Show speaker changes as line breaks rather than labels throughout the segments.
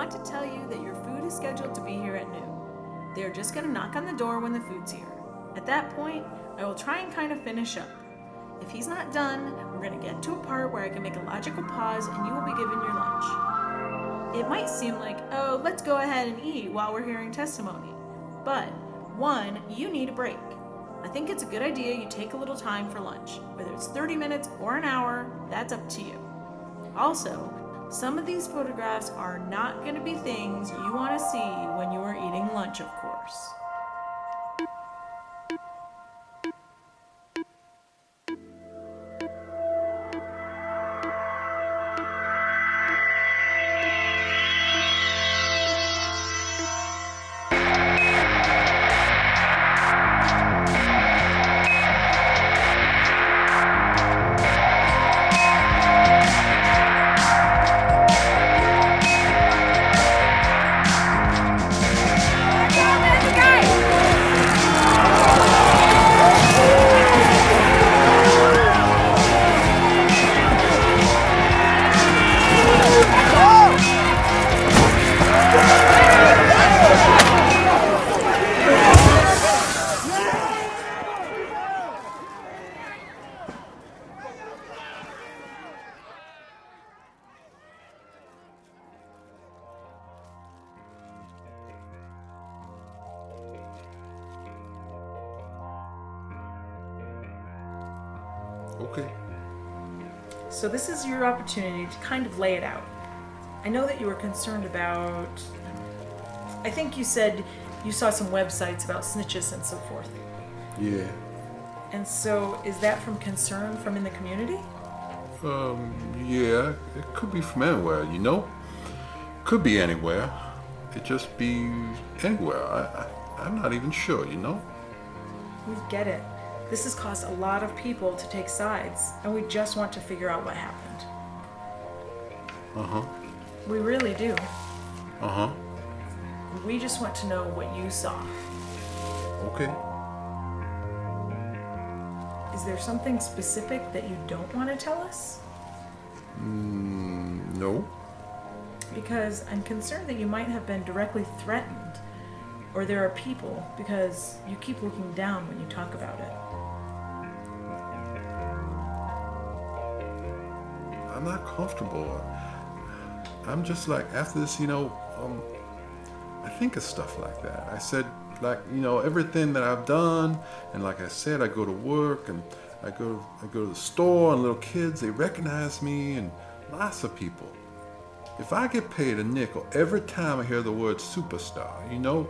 want to tell you that your food is scheduled to be here at noon. They're just going to knock on the door when the food's here. At that point, I will try and kind of finish up. If he's not done, we're going to get to a part where I can make a logical pause and you will be given your lunch. It might seem like, oh, let's go ahead and eat while we're hearing testimony. But, one, you need a break. I think it's a good idea you take a little time for lunch. Whether it's 30 minutes or an hour, that's up to you. Also, some of these photographs are not going to be things you want to see when you are eating lunch, of course.
Okay.
So this is your opportunity to kind of lay it out. I know that you were concerned about, I think you said you saw some websites about snitches and so forth.
Yeah.
And so is that from concern from in the community?
Yeah. It could be from anywhere, you know? Could be anywhere. It just be anywhere. I'm not even sure, you know?
We get it. This has caused a lot of people to take sides, and we just want to figure out what happened.
Uh-huh.
We really do.
Uh-huh.
We just want to know what you saw.
Okay.
Is there something specific that you don't want to tell us?
No.
Because I'm concerned that you might have been directly threatened, or there are people, because you keep looking down when you talk about it.
I'm not comfortable. I'm just like, after this, you know, I think of stuff like that. I said, like, you know, everything that I've done, and like I said, I go to work, and I go to the store, and little kids, they recognize me, and lots of people. If I get paid a nickel every time I hear the word superstar, you know,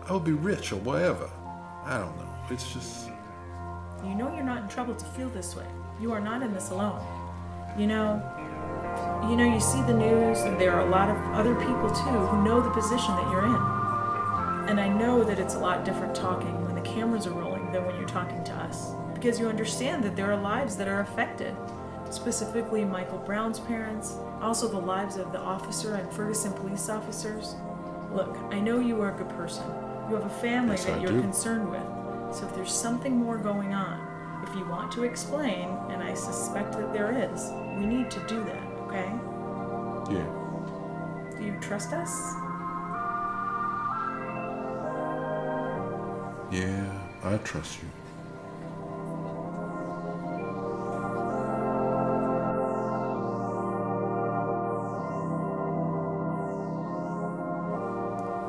I'll be rich or whatever. I don't know. It's just...
You know you're not in trouble to feel this way. You are not in this alone. You know, you see the news, and there are a lot of other people too who know the position that you're in. And I know that it's a lot different talking when the cameras are rolling than when you're talking to us, because you understand that there are lives that are affected, specifically Michael Brown's parents, also the lives of the officer and Furguson police officers. Look, I know you are a good person. You have a family
Yes,
that
I
you're
do.
concerned with. So if there's something more going on, if you want to explain, and I suspect that there is, we need to do that, okay?
Yeah.
Do you trust us?
Yeah, I trust you.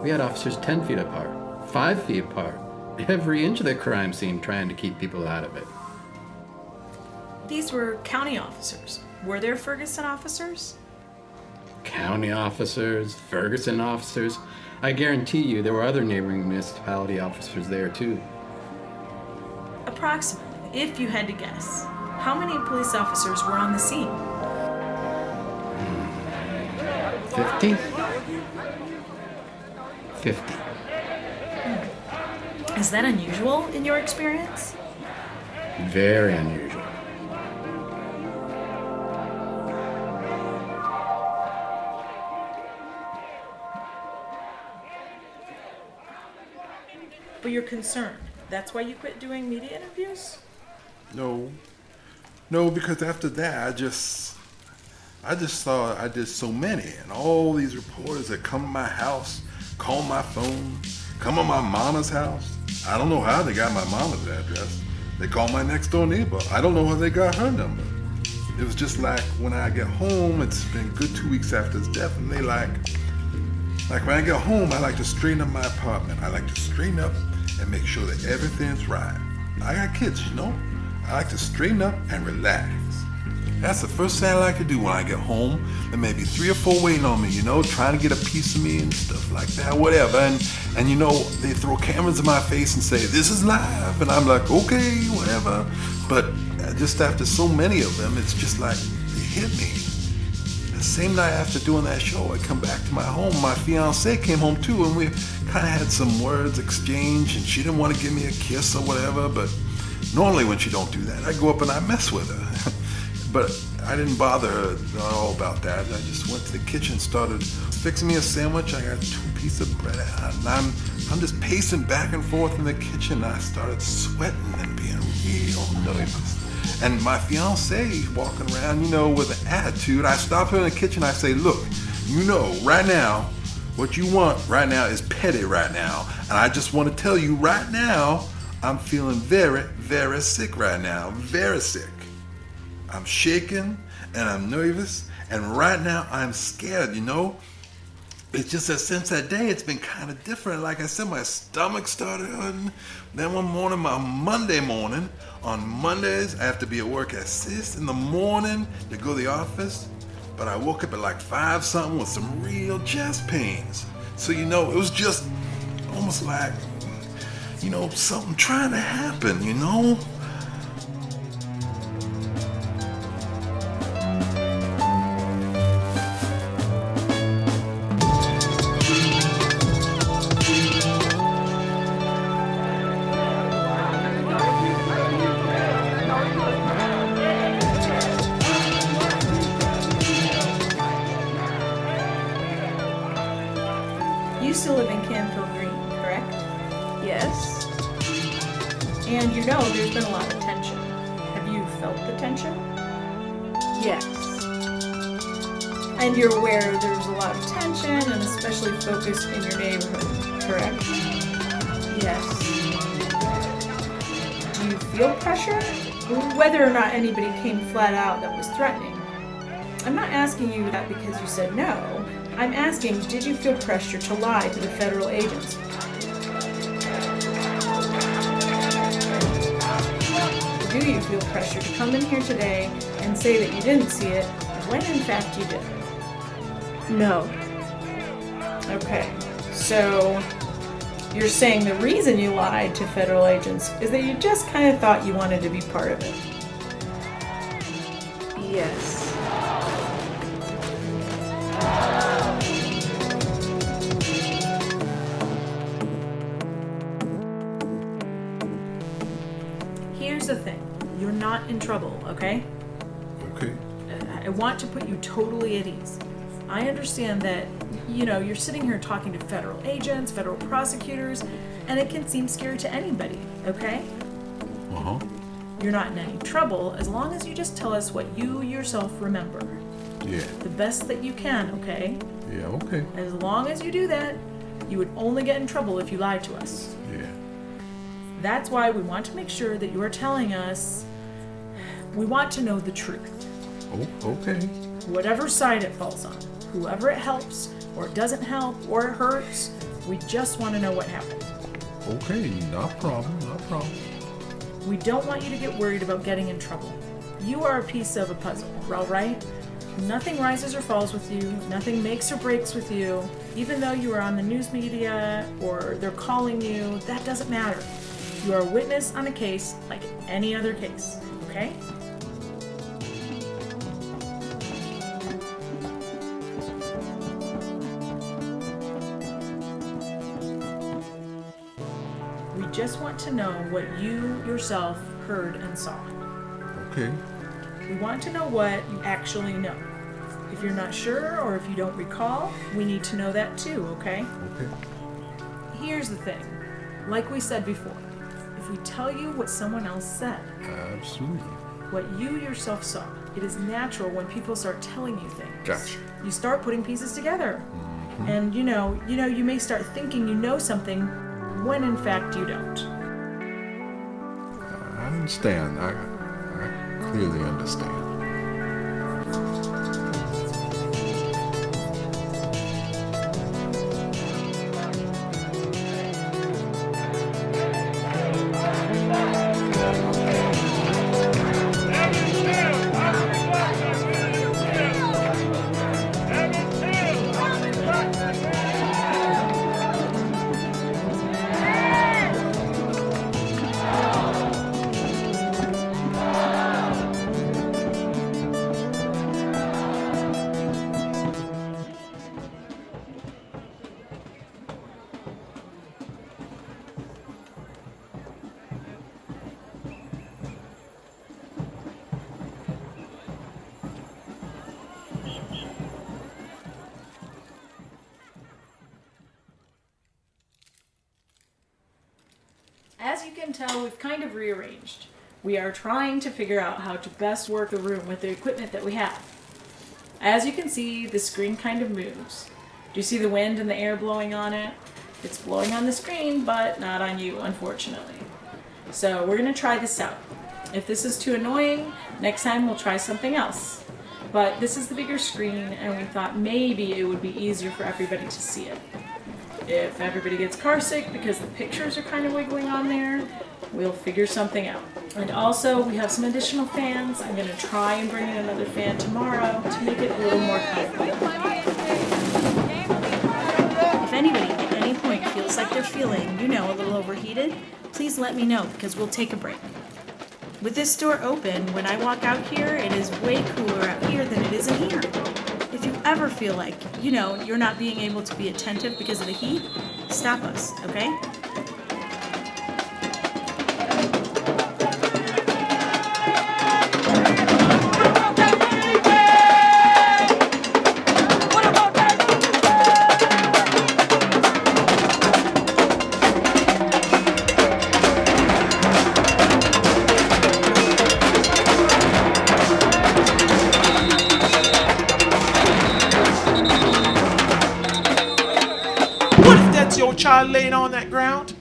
We had officers 10 feet apart, 5 feet apart, every inch of the crime scene trying to keep people out of it.
These were county officers. Were there Furguson officers?
County officers, Furguson officers. I guarantee you there were other neighboring municipality officers there too.
Approximately, if you had to guess. How many police officers were on the scene?
50? 50.
Is that unusual in your experience?
Very unusual.
But you're concerned. That's why you quit doing media interviews?
No, because after that, I just saw I did so many, and all these reporters that come to my house, call my phone, come on my mama's house. I don't know how they got my mama's address. They call my next door neighbor. I don't know how they got her number. It was just like when I get home, it's been good 2 weeks after his death, and they like when I get home, I like to straighten up my apartment. I like to straighten up and make sure that everything's right. I got kids, you know. I like to straighten up and relax. That's the first thing I like to do when I get home. There may be 3 or 4 waiting on me, you know, trying to get a piece of me and stuff like that, whatever. And you know, they throw cameras in my face and say, this is live. And I'm like, okay, whatever. But just after so many of them, it's just like, they hit me. The same night after doing that show, I come back to my home. My fiance came home too, and we kind of had some words exchanged, and she didn't want to give me a kiss or whatever, but normally when she don't do that, I go up and I mess with her. But I didn't bother her at all about that. I just went to the kitchen, started fixing me a sandwich. I got 2 pieces of bread out, and I'm just pacing back and forth in the kitchen. I started sweating and being real nervous. And my fiance walking around, you know, with an attitude. I stop her in the kitchen. I say, look, you know, right now, what you want right now is petty right now. And I just want to tell you right now, I'm feeling very, very sick right now. Very sick. I'm shaking and I'm nervous. And right now I'm scared, you know. It's just that since that day, it's been kind of different. Like I said, my stomach started hurting. Then one morning, Monday morning, on Mondays, I have to be at work at 6 in the morning to go to the office. But I woke up at like 5 something with some real chest pains. So, you know, it was just almost like, you know, something trying to happen, you know?
You still live in Canfield Green, correct?
Yes.
And you know there's been a lot of tension. Have you felt the tension?
Yes.
And you're aware there's a lot of tension and especially focused in your neighborhood, correct?
Yes.
Do you feel pressure? Whether or not anybody came flat out that was threatening. I'm not asking you that because you said no. I'm asking, did you feel pressure to lie to the federal agents? Do you feel pressure to come in here today and say that you didn't see it when in fact you did?
No.
Okay, so you're saying the reason you lied to federal agents is that you just kind of thought you wanted to be part of it.
Yes.
Here's the thing, you're not in trouble, okay?
Okay.
I want to put you totally at ease. I understand that, you know, you're sitting here talking to federal agents, federal prosecutors, and it can seem scary to anybody, okay?
Uh-huh.
You're not in any trouble as long as you just tell us what you yourself remember.
Yeah.
The best that you can, okay?
Yeah, okay.
As long as you do that, you would only get in trouble if you lied to us.
Yeah.
That's why we want to make sure that you are telling us, we want to know the truth.
Oh, okay.
Whatever side it falls on, whoever it helps, or it doesn't help, or it hurts, we just want to know what happened.
Okay, no problem, no problem.
We don't want you to get worried about getting in trouble. You are a piece of a puzzle, all right? Nothing rises or falls with you, nothing makes or breaks with you. Even though you are on the news media or they're calling you, that doesn't matter. You are a witness on a case like any other case, okay? We just want to know what you yourself heard and saw.
Okay.
We want to know what you actually know. If you're not sure or if you don't recall, we need to know that too, okay?
Okay.
Here's the thing. Like we said before, if we tell you what someone else said,
Absolutely.
what you yourself saw, It is natural when people start telling you things.
Gotcha.
You start putting pieces together. And you may start thinking you know something when in fact you don't.
I understand. I clearly understand.
As you can tell, we've kind of rearranged. We are trying to figure out how to best work the room with the equipment that we have. As you can see, the screen kind of moves. Do you see the wind and the air blowing on it? It's blowing on the screen, but not on you, unfortunately. So we're going to try this out. If this is too annoying, next time we'll try something else. But this is the bigger screen, and we thought maybe it would be easier for everybody to see it. If everybody gets car sick because the pictures are kind of wiggling on there, we'll figure something out. And also, we have some additional fans. I'm going to try and bring in another fan tomorrow to make it a little more comfortable. If anybody at any point feels like they're feeling, a little overheated, please let me know because we'll take a break. With this door open, when I walk out here, it is way cooler out here than it is in here. If you ever feel like, you're not being able to be attentive because of the heat, stop us, okay?
Your child laying on that ground?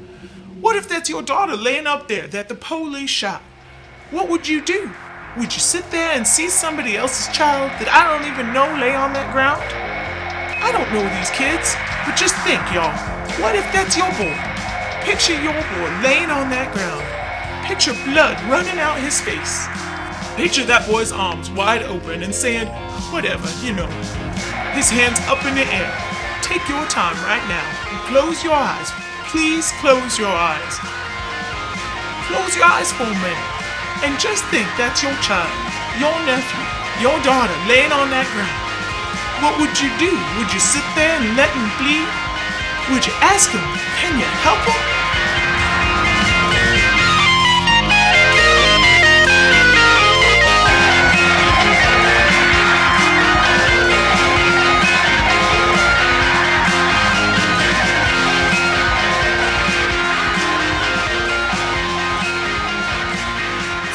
What if that's your daughter laying up there that the police shot? What would you do? Would you sit there and see somebody else's child that I don't even know lay on that ground? I don't know these kids, but just think, y'all. What if that's your boy? Picture your boy laying on that ground. Picture blood running out his face. Picture that boy's arms wide open and saying, whatever, His hands up in the air. Take your time right now and close your eyes. Please close your eyes. Close your eyes for a minute and just think that's your child, your nephew, your daughter laying on that ground. What would you do? Would you sit there and let him bleed? Would you ask him, can you help him?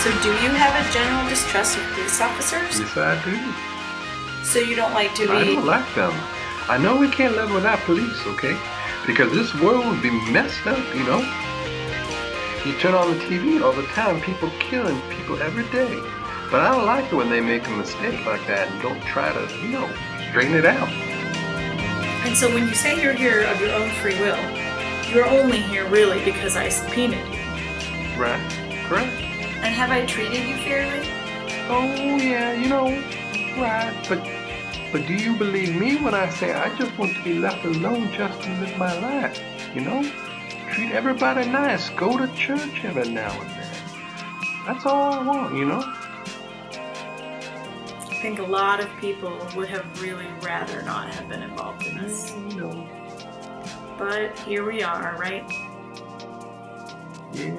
So do you have a general distrust of police officers?
Yes, I do.
So you don't like to be...
I don't like them. I know we can't live without police, okay? Because this world would be messed up, You turn on the TV all the time, people killing people every day. But I don't like it when they make a mistake like that and don't try to, straighten it out.
And so when you say you're here of your own free will, you're only here really because I subpoenaed you.
Right, correct.
And have I treated you fairly?
Oh, yeah, right. But do you believe me when I say I just want to be left alone just to live my life, Treat everybody nice. Go to church every now and then. That's all I want,
I think a lot of people would have really rather not have been involved in this. But here we are, right?
Yeah,